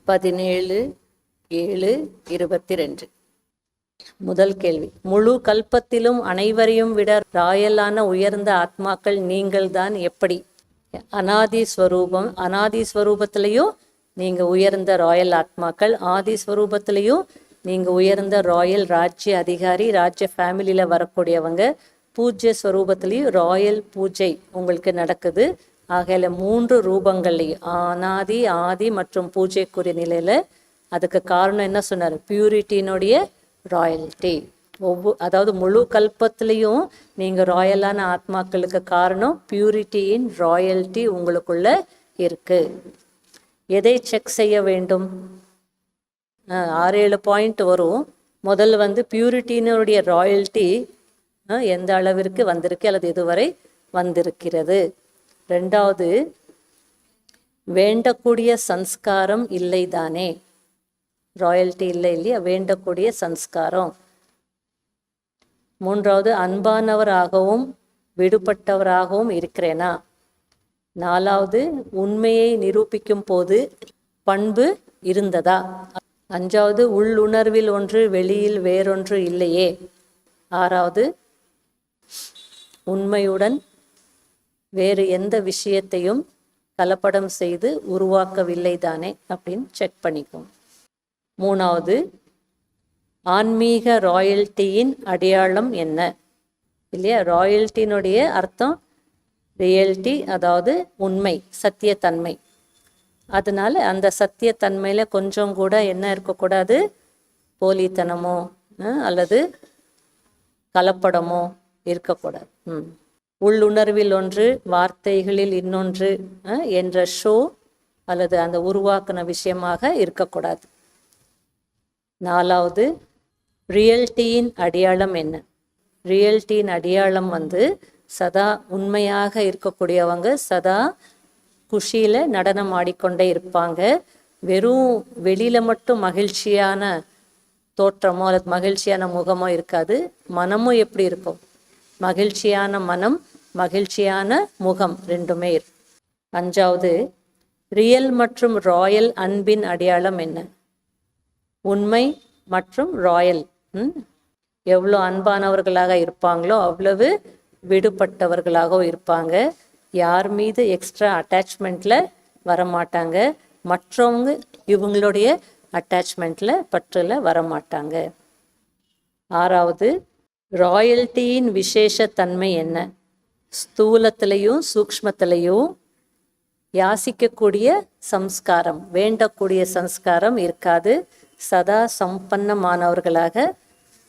17/7/22. முதல் கேள்வி. முழு கல்பத்திலும் அனைவரையும் விட ராயலான உயர்ந்த ஆத்மாக்கள் நீங்கள்தான் எப்படி? அனாதி ஸ்வரூபம், அனாதி ஸ்வரூபத்திலையும் நீங்க உயர்ந்த ராயல் ஆத்மாக்கள், ஆதி ஸ்வரூபத்திலையும் நீங்க உயர்ந்த ராயல் ராஜ்ய அதிகாரி, ராஜ்ய ஃபேமிலியில வரக்கூடியவங்க, பூஜ்ய ஸ்வரூபத்திலையும் ராயல் பூஜை உங்களுக்கு நடக்குது. ஆகையில 3 ரூபங்கள்லையும் அனாதி, ஆதி மற்றும் பூஜைக்குரிய நிலையில. அதுக்கு காரணம் என்ன சொன்னார்? பியூரிட்டினுடைய ராயல்ட்டி. அதாவது முழு கல்பத்திலையும் நீங்க ராயலான ஆத்மாக்களுக்கு காரணம் பியூரிட்டியின் ராயல்ட்டி உங்களுக்குள்ள இருக்கு. எதை செக் செய்ய வேண்டும்? 6-7 பாயிண்ட் வரும். முதல்ல பியூரிட்டினுடைய ராயல்ட்டி எந்த அளவிற்கு வந்திருக்கு அல்லது இதுவரை வந்திருக்கிறது. 2வது, வேண்டக்கூடிய சன்ஸ்காரம் இல்லை தானே? ராயல்ட்டி இல்லை இல்லையா? வேண்டக்கூடிய சன்ஸ்காரம். 3வது, அன்பானவராகவும் விடுபட்டவராகவும் இருக்கிறேனா? 4வது, உண்மையை நிரூபிக்கும் போது பண்பு இருந்ததா? 5வது, உள்ளுணர்வில் ஒன்று வெளியில் வேறொன்று இல்லையே? 6வது, உண்மையுடன் வேறு எந்த விஷயத்தையும் கலப்படம் செய்து உருவாக்கவில்லை தானே அப்படின்னு செக் பண்ணிக்கும். 3வது, ஆன்மீக ராயல்ட்டியின் அடையாளம் என்ன? இல்லையா? ராயல்ட்டினுடைய அர்த்தம் ரியல்ட்டி, அதாவது உண்மை, சத்தியத்தன்மை. அதனால அந்த சத்தியத்தன்மையில கொஞ்சம் கூட என்ன இருக்கக்கூடாது? போலித்தனமோ அல்லது கலப்படமோ இருக்கக்கூடாது. உள்ளுணர்வில் ஒன்று, வார்த்தைகளில் இன்னொன்று என்ற ஷோ அல்லது அந்த உருவாக்கின விஷயமாக இருக்கக்கூடாது. 4வது, ரியல்ட்டியின் அடையாளம் என்ன? ரியல்ட்டியின் அடையாளம் சதா உண்மையாக இருக்கக்கூடியவங்க, சதா குஷியில நடனம் ஆடிக்கொண்டே இருப்பாங்க. வெறும் வெளியில மட்டும் மகிழ்ச்சியான தோற்றமோ அல்லது மகிழ்ச்சியான முகமோ இருக்காது. மனமும் எப்படி இருக்கும்? மகிழ்ச்சியான மனம், மகிழ்ச்சியான முகம், ரெண்டுமே இருக்கும். 5வது, ரியல் மற்றும் ராயல் அன்பின் அடையாளம் என்ன? உண்மை மற்றும் ராயல் எவ்வளோ அன்பானவர்களாக இருப்பாங்களோ அவ்வளவு விடுபட்டவர்களாகவும் இருப்பாங்க. யார் மீது எக்ஸ்ட்ரா அட்டாச்மெண்ட்ல வரமாட்டாங்க. மற்றவங்க இவங்களுடைய அட்டாச்மெண்ட்ல பற்றுல வரமாட்டாங்க. 6வது, ராயல்ட்டியின் விசேஷ தன்மை என்ன? ஸ்தூலத்திலையும் சூக்ஷ்மத்திலையும் யாசிக்கக்கூடிய சம்ஸ்காரம், வேண்டக்கூடிய சம்ஸ்காரம் இருக்காது. சதா சம்பன்னமானவர்களாக,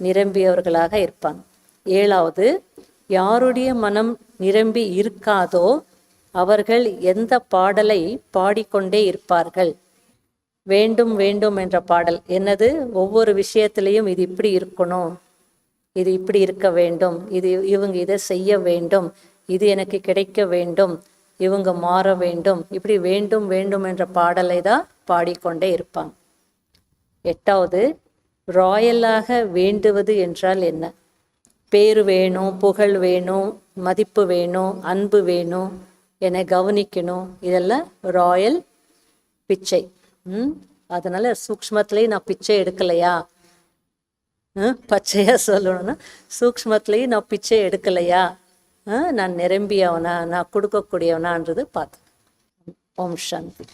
நிரம்பியவர்களாக இருப்பாங்க. 7வது, யாருடைய மனம் நிரம்பி இருக்காதோ அவர்கள் எந்த பாடலை பாடிக்கொண்டே இருப்பார்கள்? வேண்டும் வேண்டும் என்ற பாடல். என்னது? ஒவ்வொரு விஷயத்திலையும் இது இப்படி இருக்கணும், இது இப்படி இருக்க வேண்டும், இவங்க இதை செய்ய வேண்டும், இது எனக்கு கிடைக்க வேண்டும், இவங்க மாற வேண்டும், இப்படி வேண்டும் வேண்டும் என்ற பாடலை தான் பாடிக்கொண்டே இருப்பாங்க. 8வது, ராயலாக வேண்டுவது என்றால் என்ன? பேரு வேணும், புகழ் வேணும், மதிப்பு வேணும், அன்பு வேணும், என்னை கவனிக்கணும், இதெல்லாம் ராயல் பிச்சை. அதனால சூக்ஷ்மத்திலேயே நான் பிச்சை எடுக்கலையா? பச்சையா சொல்லணும்னா சூக்ஷ்மத்திலேயே நான் பிச்சை எடுக்கலையா? நான் நிரம்பியவனா, நான் கொடுக்கக்கூடியவனான்றது பார்த்து. ஓம் சாந்தி.